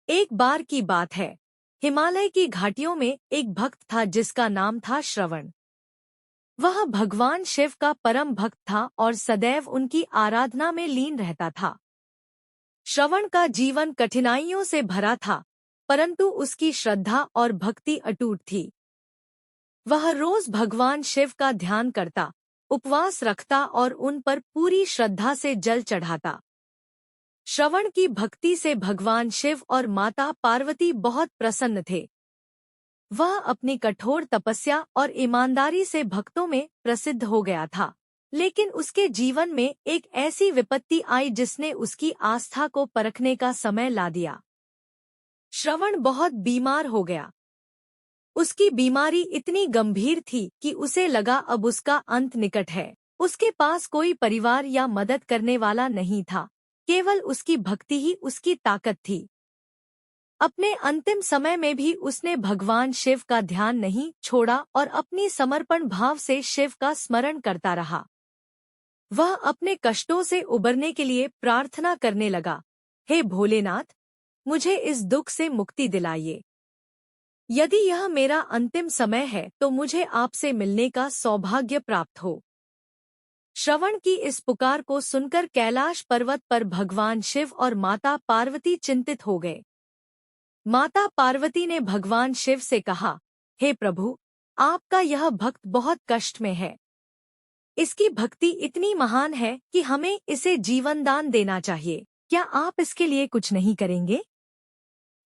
एक बार की बात है। हिमालय की घाटियों में एक भक्त था जिसका नाम था श्रवण। वह भगवान शिव का परम भक्त था और सदैव उनकी आराधना में लीन रहता था। श्रवण का जीवन कठिनाइयों से भरा था, परंतु उसकी श्रद्धा और भक्ति अटूट थी। वह रोज भगवान शिव का ध्यान करता, उपवास रखता और उन पर पूरी श्रद्धा से जल चढ़ाता। श्रवण की भक्ति से भगवान शिव और माता पार्वती बहुत प्रसन्न थे। वह अपनी कठोर तपस्या और ईमानदारी से भक्तों में प्रसिद्ध हो गया था। लेकिन उसके जीवन में एक ऐसी विपत्ति आई जिसने उसकी आस्था को परखने का समय ला दिया। श्रवण बहुत बीमार हो गया। उसकी बीमारी इतनी गंभीर थी कि उसे लगा अब उसका अंत निकट है। उसके पास कोई परिवार या मदद करने वाला नहीं था, केवल उसकी भक्ति ही उसकी ताकत थी। अपने अंतिम समय में भी उसने भगवान शिव का ध्यान नहीं छोड़ा और अपनी समर्पण भाव से शिव का स्मरण करता रहा। वह अपने कष्टों से उबरने के लिए प्रार्थना करने लगा, हे भोलेनाथ, मुझे इस दुख से मुक्ति दिलाइए। यदि यह मेरा अंतिम समय है तो मुझे आपसे मिलने का सौभाग्य प्राप्त हो। श्रवण की इस पुकार को सुनकर कैलाश पर्वत पर भगवान शिव और माता पार्वती चिंतित हो गए। माता पार्वती ने भगवान शिव से कहा, हे प्रभु, आपका यह भक्त बहुत कष्ट में है। इसकी भक्ति इतनी महान है कि हमें इसे जीवन दान देना चाहिए। क्या आप इसके लिए कुछ नहीं करेंगे?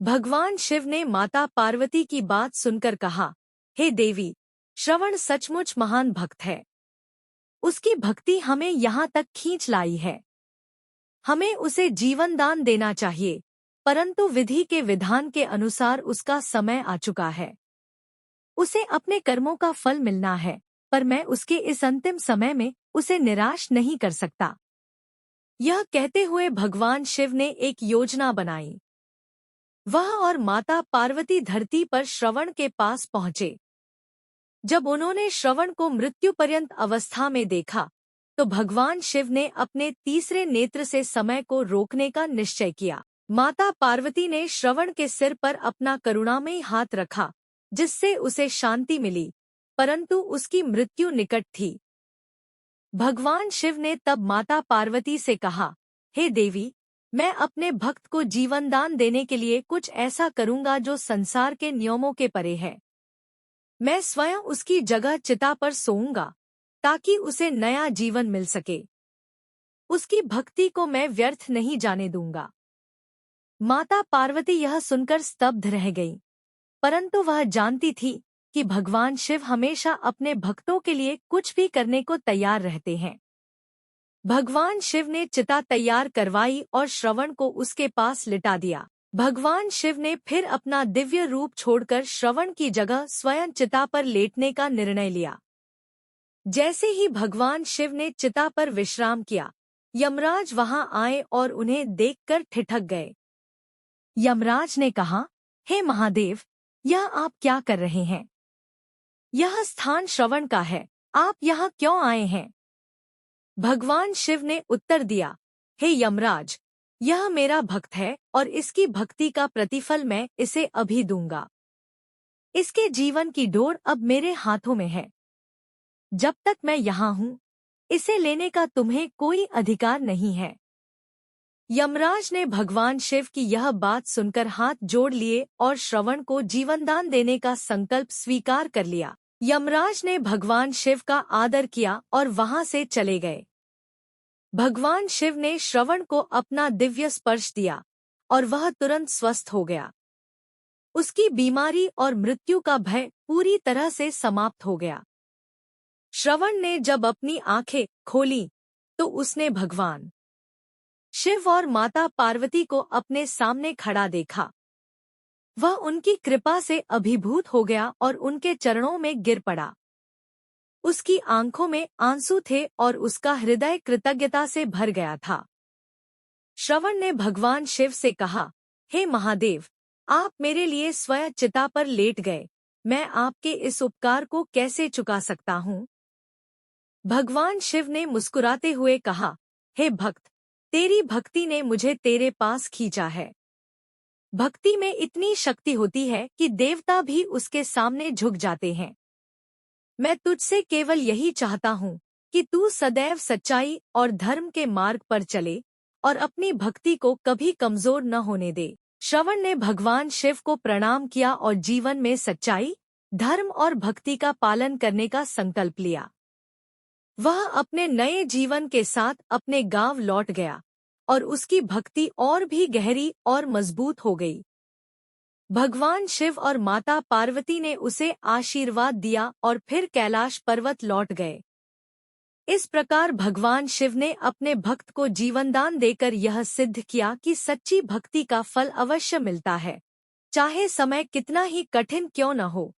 भगवान शिव ने माता पार्वती की बात सुनकर कहा, हे देवी, श्रवण सचमुच महान भक्त है। उसकी भक्ति हमें यहाँ तक खींच लाई है। हमें उसे जीवन दान देना चाहिए, परंतु विधि के विधान के अनुसार उसका समय आ चुका है। उसे अपने कर्मों का फल मिलना है, पर मैं उसके इस अंतिम समय में उसे निराश नहीं कर सकता। यह कहते हुए भगवान शिव ने एक योजना बनाई। वह और माता पार्वती धरती पर श्रवण के पास पहुंचे। जब उन्होंने श्रवण को मृत्यु पर्यंत अवस्था में देखा, तो भगवान शिव ने अपने तीसरे नेत्र से समय को रोकने का निश्चय किया। माता पार्वती ने श्रवण के सिर पर अपना करुणामयी हाथ रखा, जिससे उसे शांति मिली, परंतु उसकी मृत्यु निकट थी। भगवान शिव ने तब माता पार्वती से कहा, हे देवी, मैं अपने भक्त को जीवन दान देने के लिए कुछ ऐसा करूंगा जो संसार के नियमों के परे है। मैं स्वयं उसकी जगह चिता पर सोऊंगा, ताकि उसे नया जीवन मिल सके। उसकी भक्ति को मैं व्यर्थ नहीं जाने दूंगा। माता पार्वती यह सुनकर स्तब्ध रह गई, परंतु वह जानती थी कि भगवान शिव हमेशा अपने भक्तों के लिए कुछ भी करने को तैयार रहते हैं। भगवान शिव ने चिता तैयार करवाई और श्रवण को उसके पास लिटा दिया। भगवान शिव ने फिर अपना दिव्य रूप छोड़कर श्रवण की जगह स्वयं चिता पर लेटने का निर्णय लिया। जैसे ही भगवान शिव ने चिता पर विश्राम किया, यमराज वहां आए और उन्हें देखकर ठिठक गए। यमराज ने कहा, हे महादेव, यह आप क्या कर रहे हैं? यह स्थान श्रवण का है, आप यहाँ क्यों आए हैं? भगवान शिव ने उत्तर दिया, हे यमराज, यह मेरा भक्त है और इसकी भक्ति का प्रतिफल मैं इसे अभी दूंगा। इसके जीवन की डोर अब मेरे हाथों में है। जब तक मैं यहाँ हूँ, इसे लेने का तुम्हें कोई अधिकार नहीं है। यमराज ने भगवान शिव की यह बात सुनकर हाथ जोड़ लिए और श्रवण को जीवनदान देने का संकल्प स्वीकार कर लिया। यमराज ने भगवान शिव का आदर किया और वहां से चले गए। भगवान शिव ने श्रवण को अपना दिव्य स्पर्श दिया और वह तुरंत स्वस्थ हो गया। उसकी बीमारी और मृत्यु का भय पूरी तरह से समाप्त हो गया। श्रवण ने जब अपनी आंखें खोली तो उसने भगवान शिव और माता पार्वती को अपने सामने खड़ा देखा। वह उनकी कृपा से अभिभूत हो गया और उनके चरणों में गिर पड़ा। उसकी आंखों में आंसू थे और उसका हृदय कृतज्ञता से भर गया था। श्रवण ने भगवान शिव से कहा, हे महादेव, आप मेरे लिए स्वयं चिता पर लेट गए, मैं आपके इस उपकार को कैसे चुका सकता हूँ? भगवान शिव ने मुस्कुराते हुए कहा, हे भक्त, तेरी भक्ति ने मुझे तेरे पास खींचा है। भक्ति में इतनी शक्ति होती है कि देवता भी उसके सामने झुक जाते हैं। मैं तुझसे केवल यही चाहता हूँ कि तू सदैव सच्चाई और धर्म के मार्ग पर चले और अपनी भक्ति को कभी कमजोर न होने दे। श्रवण ने भगवान शिव को प्रणाम किया और जीवन में सच्चाई, धर्म और भक्ति का पालन करने का संकल्प लिया। वह अपने नए जीवन के साथ अपने गांव लौट गया और उसकी भक्ति और भी गहरी और मजबूत हो गई। भगवान शिव और माता पार्वती ने उसे आशीर्वाद दिया और फिर कैलाश पर्वत लौट गए। इस प्रकार भगवान शिव ने अपने भक्त को जीवनदान देकर यह सिद्ध किया कि सच्ची भक्ति का फल अवश्य मिलता है, चाहे समय कितना ही कठिन क्यों न हो।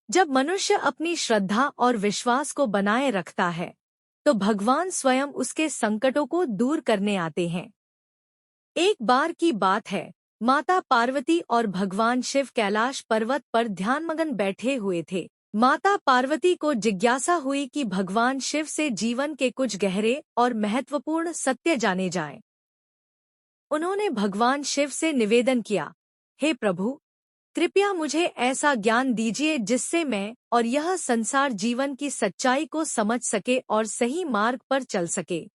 जब मनुष्य अपनी श्रद्धा और विश्वास को बनाए रखता है, तो भगवान स्वयं उसके संकटों को दूर करने आते हैं। एक बार की बात है, माता पार्वती और भगवान शिव कैलाश पर्वत पर ध्यानमग्न बैठे हुए थे। माता पार्वती को जिज्ञासा हुई कि भगवान शिव से जीवन के कुछ गहरे और महत्वपूर्ण सत्य जाने जाएं। उन्होंने भगवान शिव से निवेदन किया, हे प्रभु, कृपया मुझे ऐसा ज्ञान दीजिए जिससे मैं और यह संसार जीवन की सच्चाई को समझ सके और सही मार्ग पर चल सके।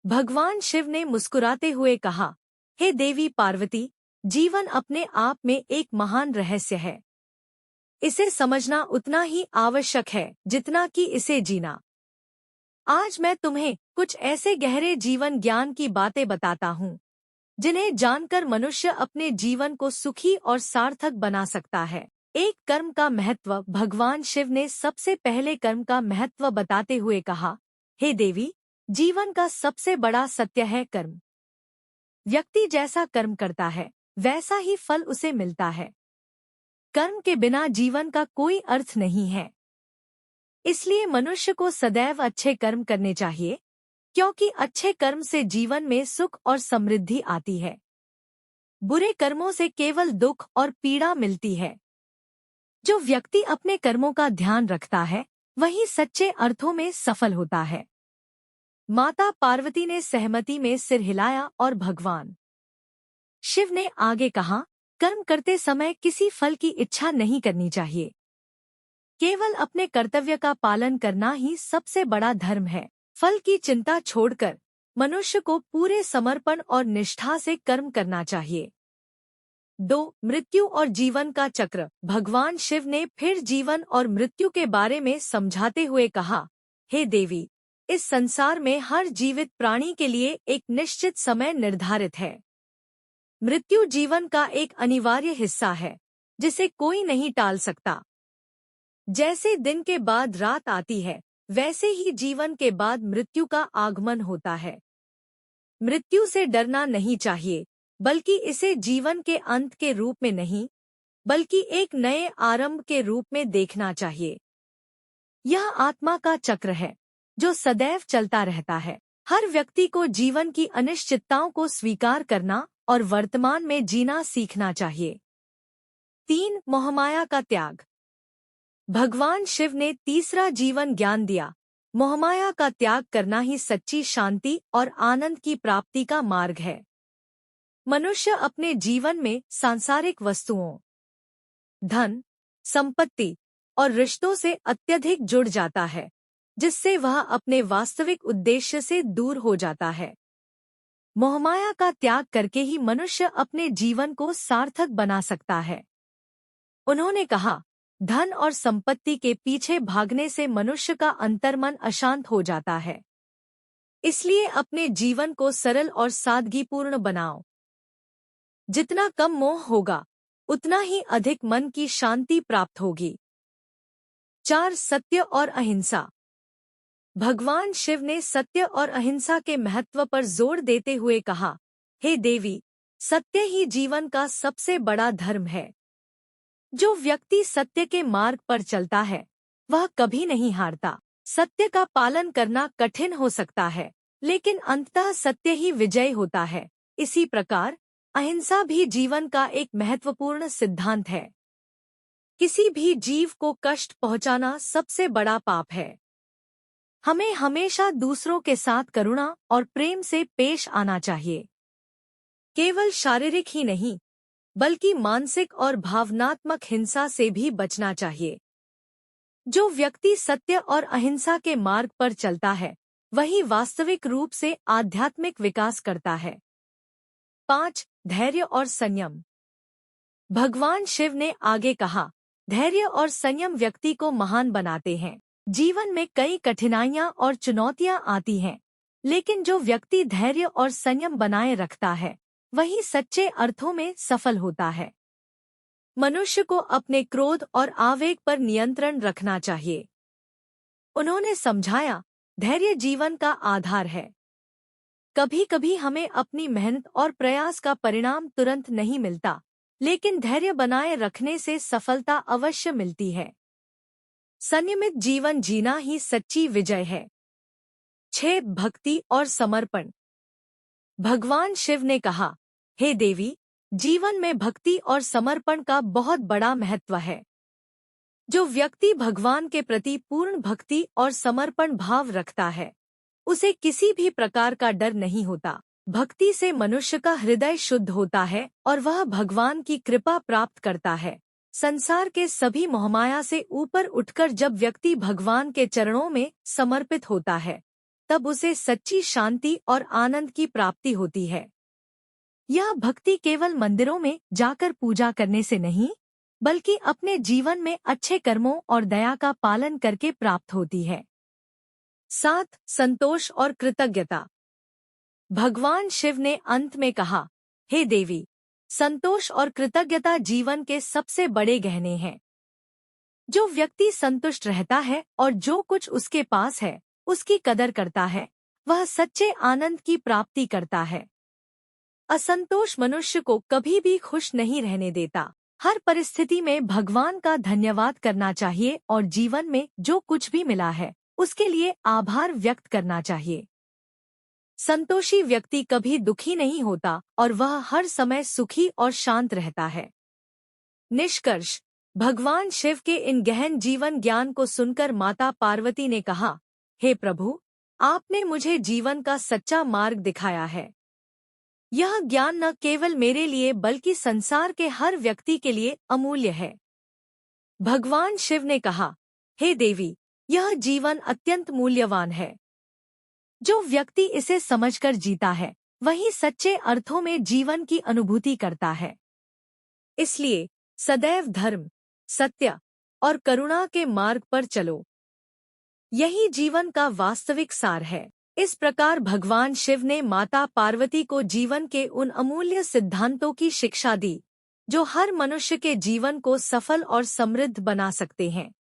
भगवान शिव ने मुस्कुराते हुए कहा, हे देवी पार्वती, जीवन अपने आप में एक महान रहस्य है। इसे समझना उतना ही आवश्यक है जितना कि इसे जीना। आज मैं तुम्हें कुछ ऐसे गहरे जीवन ज्ञान की बातें बताता हूँ, जिन्हें जानकर मनुष्य अपने जीवन को सुखी और सार्थक बना सकता है। एक कर्म का महत्व। भगवान शिव ने सबसे पहले कर्म का महत्व बताते हुए कहा, हे देवी, जीवन का सबसे बड़ा सत्य है कर्म। व्यक्ति जैसा कर्म करता है, वैसा ही फल उसे मिलता है। कर्म के बिना जीवन का कोई अर्थ नहीं है। इसलिए मनुष्य को सदैव अच्छे कर्म करने चाहिए, क्योंकि अच्छे कर्म से जीवन में सुख और समृद्धि आती है। बुरे कर्मों से केवल दुख और पीड़ा मिलती है। जो व्यक्ति अपने कर्मों का ध्यान रखता है, वही सच्चे अर्थों में सफल होता है। माता पार्वती ने सहमति में सिर हिलाया और भगवान शिव ने आगे कहा, कर्म करते समय किसी फल की इच्छा नहीं करनी चाहिए। केवल अपने कर्तव्य का पालन करना ही सबसे बड़ा धर्म है। फल की चिंता छोड़कर मनुष्य को पूरे समर्पण और निष्ठा से कर्म करना चाहिए। 2. मृत्यु और जीवन का चक्र। भगवान शिव ने फिर जीवन और मृत्यु के बारे में समझाते हुए कहा, हे देवी, इस संसार में हर जीवित प्राणी के लिए एक निश्चित समय निर्धारित है। मृत्यु जीवन का एक अनिवार्य हिस्सा है, जिसे कोई नहीं टाल सकता। जैसे दिन के बाद रात आती है, वैसे ही जीवन के बाद मृत्यु का आगमन होता है। मृत्यु से डरना नहीं चाहिए, बल्कि इसे जीवन के अंत के रूप में नहीं, बल्कि एक नए आरंभ के रूप में देखना चाहिए। यह आत्मा का चक्र है, जो सदैव चलता रहता है। हर व्यक्ति को जीवन की अनिश्चितताओं को स्वीकार करना और वर्तमान में जीना सीखना चाहिए। 3. मोहमाया का त्याग। भगवान शिव ने तीसरा जीवन ज्ञान दिया। मोहमाया का त्याग करना ही सच्ची शांति और आनंद की प्राप्ति का मार्ग है। मनुष्य अपने जीवन में सांसारिक वस्तुओं, धन, संपत्ति और रिश्तों से अत्यधिक जुड़ जाता है, जिससे वह अपने वास्तविक उद्देश्य से दूर हो जाता है। मोहमाया का त्याग करके ही मनुष्य अपने जीवन को सार्थक बना सकता है। उन्होंने कहा, धन और संपत्ति के पीछे भागने से मनुष्य का अंतर्मन अशांत हो जाता है। इसलिए अपने जीवन को सरल और सादगीपूर्ण बनाओ। जितना कम मोह होगा, उतना ही अधिक मन की शांति प्राप्त होगी। 4. सत्य और अहिंसा। भगवान शिव ने सत्य और अहिंसा के महत्व पर जोर देते हुए कहा, हे देवी, सत्य ही जीवन का सबसे बड़ा धर्म है। जो व्यक्ति सत्य के मार्ग पर चलता है, वह कभी नहीं हारता। सत्य का पालन करना कठिन हो सकता है, लेकिन अंततः सत्य ही विजय होता है। इसी प्रकार अहिंसा भी जीवन का एक महत्वपूर्ण सिद्धांत है। किसी भी जीव को कष्ट पहुंचाना सबसे बड़ा पाप है। हमें हमेशा दूसरों के साथ करुणा और प्रेम से पेश आना चाहिए। केवल शारीरिक ही नहीं, बल्कि मानसिक और भावनात्मक हिंसा से भी बचना चाहिए। जो व्यक्ति सत्य और अहिंसा के मार्ग पर चलता है, वही वास्तविक रूप से आध्यात्मिक विकास करता है। 5. धैर्य और संयम। भगवान शिव ने आगे कहा, धैर्य और संयम व्यक्ति को महान बनाते हैं। जीवन में कई कठिनाइयां और चुनौतियां आती हैं, लेकिन जो व्यक्ति धैर्य और संयम बनाए रखता है, वही सच्चे अर्थों में सफल होता है। मनुष्य को अपने क्रोध और आवेग पर नियंत्रण रखना चाहिए। उन्होंने समझाया, धैर्य जीवन का आधार है। कभी कभी हमें अपनी मेहनत और प्रयास का परिणाम तुरंत नहीं मिलता, लेकिन धैर्य बनाए रखने से सफलता अवश्य मिलती है। संयमित जीवन जीना ही सच्ची विजय है। 6. भक्ति और समर्पण। भगवान शिव ने कहा, हे देवी, जीवन में भक्ति और समर्पण का बहुत बड़ा महत्व है। जो व्यक्ति भगवान के प्रति पूर्ण भक्ति और समर्पण भाव रखता है, उसे किसी भी प्रकार का डर नहीं होता। भक्ति से मनुष्य का हृदय शुद्ध होता है और वह भगवान की कृपा प्राप्त करता है। संसार के सभी मोहमाया से ऊपर उठकर जब व्यक्ति भगवान के चरणों में समर्पित होता है, तब उसे सच्ची शांति और आनंद की प्राप्ति होती है। यह भक्ति केवल मंदिरों में जाकर पूजा करने से नहीं, बल्कि अपने जीवन में अच्छे कर्मों और दया का पालन करके प्राप्त होती है। 7. संतोष और कृतज्ञता। भगवान शिव ने अंत में कहा, हे देवी, संतोष और कृतज्ञता जीवन के सबसे बड़े गहने हैं। जो व्यक्ति संतुष्ट रहता है और जो कुछ उसके पास है उसकी कदर करता है, वह सच्चे आनंद की प्राप्ति करता है। असंतोष मनुष्य को कभी भी खुश नहीं रहने देता। हर परिस्थिति में भगवान का धन्यवाद करना चाहिए और जीवन में जो कुछ भी मिला है उसके लिए आभार व्यक्त करना चाहिए। संतोषी व्यक्ति कभी दुखी नहीं होता और वह हर समय सुखी और शांत रहता है। निष्कर्ष, भगवान शिव के इन गहन जीवन ज्ञान को सुनकर माता पार्वती ने कहा, हे प्रभु, आपने मुझे जीवन का सच्चा मार्ग दिखाया है। यह ज्ञान न केवल मेरे लिए बल्कि संसार के हर व्यक्ति के लिए अमूल्य है। भगवान शिव ने कहा, हे देवी, यह जीवन अत्यंत मूल्यवान है। जो व्यक्ति इसे समझकर जीता है, वही सच्चे अर्थों में जीवन की अनुभूति करता है। इसलिए सदैव धर्म, सत्य और करुणा के मार्ग पर चलो। यही जीवन का वास्तविक सार है। इस प्रकार भगवान शिव ने माता पार्वती को जीवन के उन अमूल्य सिद्धांतों की शिक्षा दी, जो हर मनुष्य के जीवन को सफल और समृद्ध बना सकते हैं।